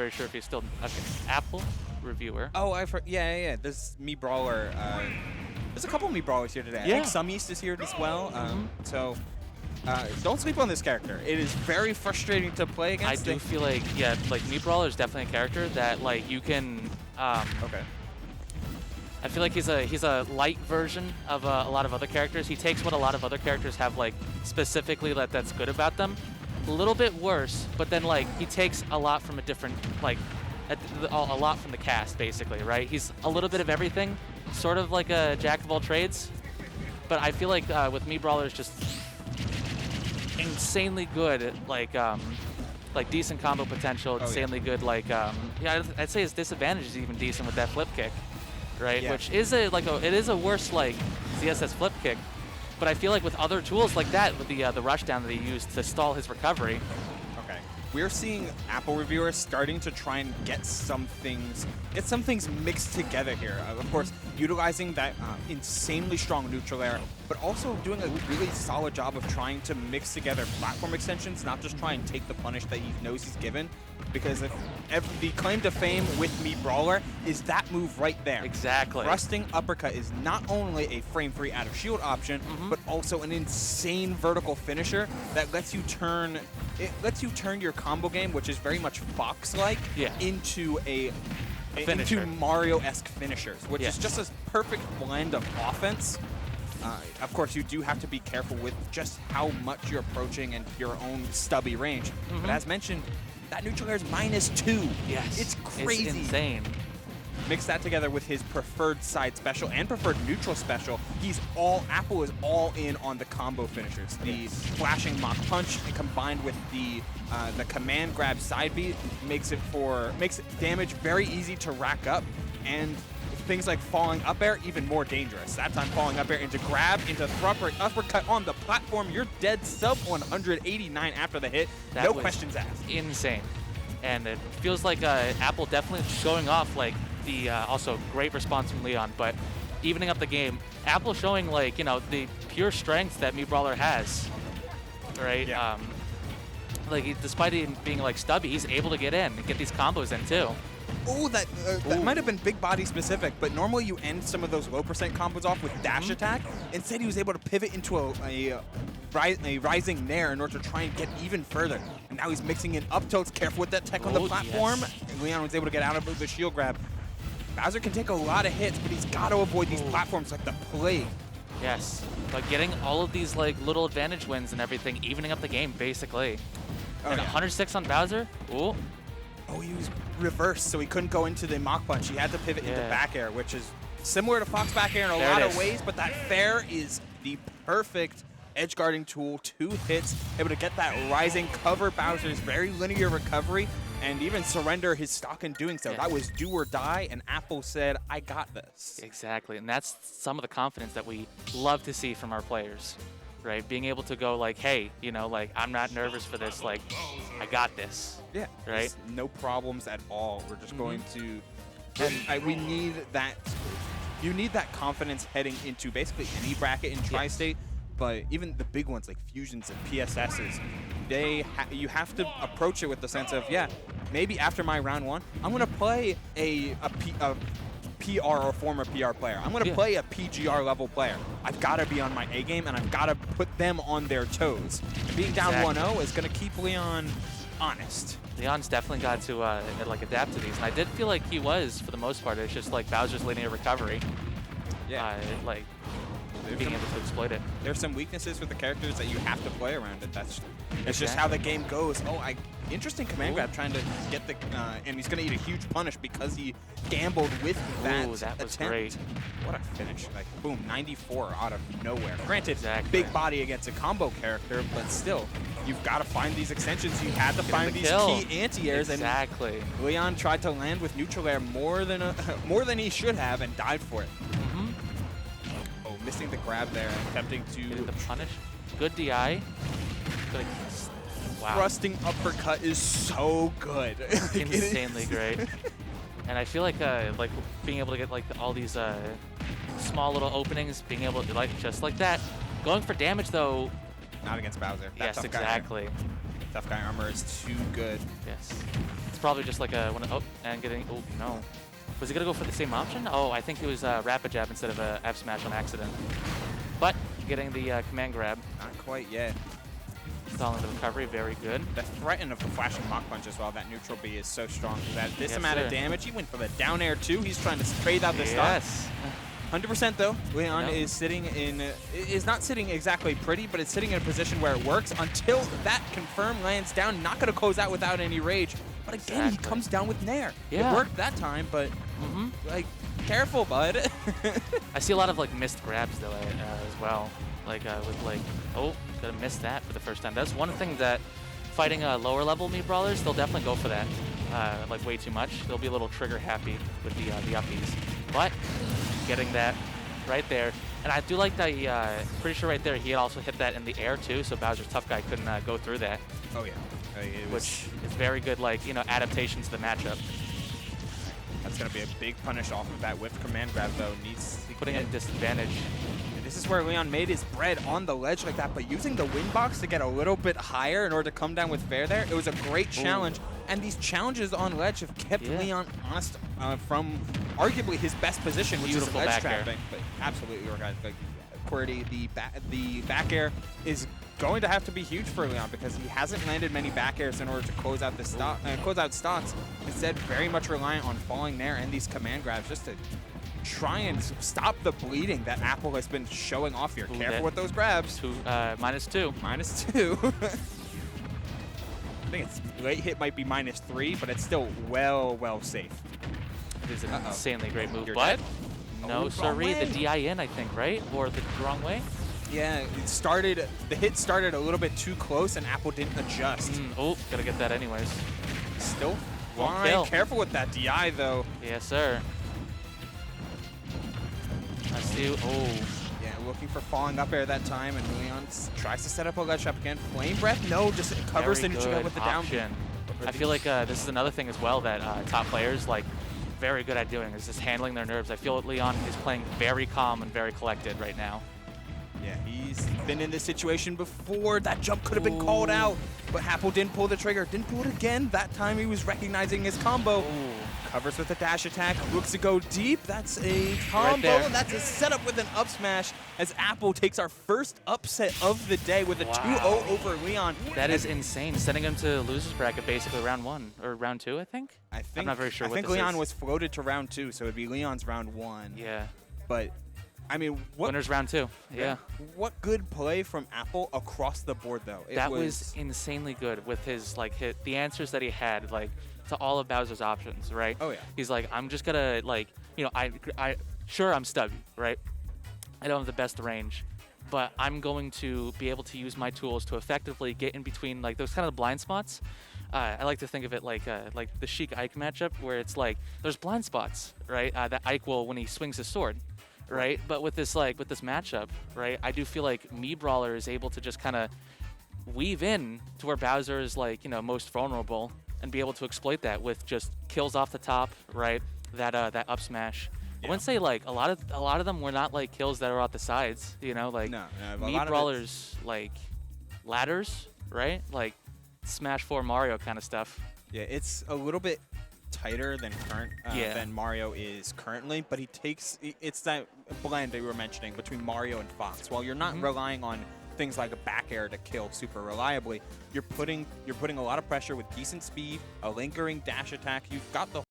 very sure if he's still okay. Apple reviewer. Oh, yeah. There's me Brawler. There's a couple of me Brawlers here today. Yeah. I think Some East is here as well. So don't sleep on this character. It is very frustrating to play against. I do feel like, yeah, like me Brawler is definitely a character that like you can. Okay. I feel like he's a light version of a lot of other characters. He takes what a lot of other characters have like specifically that's good about them, a little bit worse, but then like he takes a lot from a different like a lot from the cast basically, right? He's a little bit of everything, sort of like a jack of all trades. But I feel like with me Brawler is just insanely good at like decent combo potential, insanely good like yeah, I'd say his disadvantage is even decent with that flip kick. Right, yeah. Which is it is a worse like ZSS flip kick, but I feel like with other tools like that, with the rush down that he used to stall his recovery. Okay, we're seeing Apple reviewers starting to try and get some things mixed together here. Of course, utilizing that insanely strong neutral air, but also doing a really solid job of trying to mix together platform extensions, not just try and take the punish that he knows he's given. Because if the claim to fame with me Brawler is that move right there. Exactly. Thrusting uppercut is not only a frame-free out of shield option, but also an insane vertical finisher that lets you turn your combo game, which is very much Fox-like, into into Mario-esque finishers, which is just a perfect blend of offense. Of course, you do have to be careful with just how much you're approaching and your own stubby range. But as mentioned, that neutral air is -2. Yes. It's crazy. It's insane. Mix that together with his preferred side special and preferred neutral special. Apple is all in on the combo finishers. The flashing Mach Punch combined with the command grab side beat makes damage very easy to rack up, and things like falling up air even more dangerous. That time falling up air into grab, into uppercut on the platform. You're dead sub 189 after the hit. No questions asked. Insane. And it feels like Apple definitely showing off like the also great response from LeoN, but evening up the game. Apple showing like, you know, the pure strength that me Brawler has, right? Yeah. Like despite him being like stubby, he's able to get in and get these combos in too. Oh, that might have been big body specific, but normally you end some of those low percent combos off with dash attack. Instead, he was able to pivot into a rising nair in order to try and get even further. And now he's mixing in up tilts, careful with that tech on the platform. Yes. And LeoN was able to get out of the shield grab. Bowser can take a lot of hits, but he's got to avoid these platforms like the plague. Yes, but getting all of these like little advantage wins and everything, evening up the game basically. And 106 on Bowser. Ooh. Oh, he was reversed, so he couldn't go into the Mach Punch. He had to pivot into back air, which is similar to Fox back air in a lot of ways, but that fair is the perfect edge guarding tool. 2 hits, able to get that rising, cover Bowser's very linear recovery, and even surrender his stock in doing so. That was do or die, and Apple said, I got this. Exactly, and that's some of the confidence that we love to see from our players. Right, being able to go like, hey, you know, like I'm not nervous for this. Like, I got this. Yeah. Right. No problems at all. We're just going to. And we need that. You need that confidence heading into basically any bracket in Tri-State, but even the big ones like Fusions and PSSs, you have to approach it with the sense of maybe after my round 1, I'm gonna play a PR or former PR player. I'm going to play a PGR level player. I've got to be on my A game, and I've got to put them on their toes. And being down 1-0 is going to keep LeoN honest. LeoN's definitely got to like adapt to these, and I did feel like he was for the most part. It's just like Bowser's linear recovery. Like being able to exploit it. There's some weaknesses with the characters that you have to play around it. It's just how the game goes. Interesting command grab trying to get the, and he's going to eat a huge punish because he gambled with that was attempt. Great. What a finish. Like, boom, 94 out of nowhere. Granted, big body against a combo character, but still, you've got to find these extensions. You had to find these key anti-airs. Exactly. And LeoN tried to land with neutral air more than he should have and died for it. Oh, missing the grab there and attempting to... the punish. Good DI. Wow. Thrusting uppercut is so good. Insanely great. And I feel like being able to get like all these small little openings, being able to like just like that. Going for damage though. Not against Bowser. Yes, exactly. Tough guy armor is too good. Yes. It's probably just like a and getting. Oh no, was he gonna go for the same option? Oh, I think it was rapid jab instead of a F smash on accident. But getting the command grab. Not quite yet. Stalling the recovery, very good. The threat of the flashing Mach Punch as well, that neutral B is so strong. That this Yes, amount sir. of damage, he went for the down air too. He's trying to trade out the stock. Yes. 100% though, LeoN No. is sitting in, is not sitting exactly pretty, but it's sitting in a position where it works until that confirm lands down. Not going to close out without any rage. But again, he Exactly. comes down with Nair. Yeah. It worked that time, but like, careful, bud. I see a lot of like missed grabs though as well. Like with like, oh, gonna miss that for the first time. That's one thing that fighting lower level Mii Brawlers, they'll definitely go for that. Like way too much. They'll be a little trigger happy with the uppies. But getting that right there. And I do like that he, pretty sure right there, he had also hit that in the air too, so Bowser's tough guy couldn't go through that. Oh yeah. Which is very good, like, you know, adaptation to the matchup. That's going to be a big punish off of that whipped command grab though. Needs to Putting in get disadvantage. This is where LeoN made his bread on the ledge like that, but using the win box to get a little bit higher in order to come down with fair there, it was a great challenge. And these challenges on ledge have kept LeoN honest from arguably his best position, which Beautiful is ledge back air. trapping. But absolutely organic. Like, QWERTY, the back air is going to have to be huge for LeoN because he hasn't landed many back airs in order to close out the stock, close out stocks. Instead, very much reliant on falling there and these command grabs just to try and stop the bleeding that Apple has been showing off here. Careful with those grabs. -2. -2. I think its late hit might be -3, but it's still well safe. It is an insanely great move, You're but dead. no, wrong sorry, the way. DIN, I think, right? Or the wrong way? Yeah, it started. The hit started a little bit too close, and Apple didn't adjust. Oh, gotta get that anyways. Still Won't fine. kill. Careful with that DI though. Yes, sir. I see. Oh, Yeah, looking for falling up air that time, and LeoN tries to set up a ledge trap again. Flame Breath, no, just covers the very neutral good with the down. option. I feel like this is another thing as well that top players like very good at doing is just handling their nerves. I feel that LeoN is playing very calm and very collected right now. Yeah, he's been in this situation before. That jump could have been called out, but Apple didn't pull the trigger. Didn't pull it again. That time he was recognizing his combo. Covers with a dash attack, looks to go deep. That's a combo. there. That's a setup with an up smash as Apple takes our first upset of the day with a 2-0 over LeoN. That is insane. Sending him to losers bracket basically round 1 or round 2, I think. I'm not very sure I what think this LeoN is. was floated to round 2, so it'd be LeoN's round 1. Yeah. But I mean, what Winners round 2. Yeah. What good play from Apple across the board though. That was insanely good with his like the answers that he had like to all of Bowser's options, right? Oh yeah. He's like, I'm just gonna like, you know, sure I'm stubby, right? I don't have the best range, but I'm going to be able to use my tools to effectively get in between like those kind of blind spots. I like to think of it like the Sheik Ike matchup where it's like there's blind spots, right? That Ike will when he swings his sword. Right, but with this matchup, right, I do feel like Mii Brawler is able to just kind of weave in to where Bowser is like, you know, most vulnerable and be able to exploit that with just kills off the top, right? That up smash. I wouldn't say like a lot of them were not like kills that are off the sides, you know, like Mii Brawler's like ladders, right? Like Smash 4 Mario kind of stuff. Yeah, it's a little bit tighter than than Mario is currently, but it's that blend that you were mentioning between Mario and Fox. While you're not relying on things like a back air to kill super reliably, you're putting a lot of pressure with decent speed, a lingering dash attack. You've got the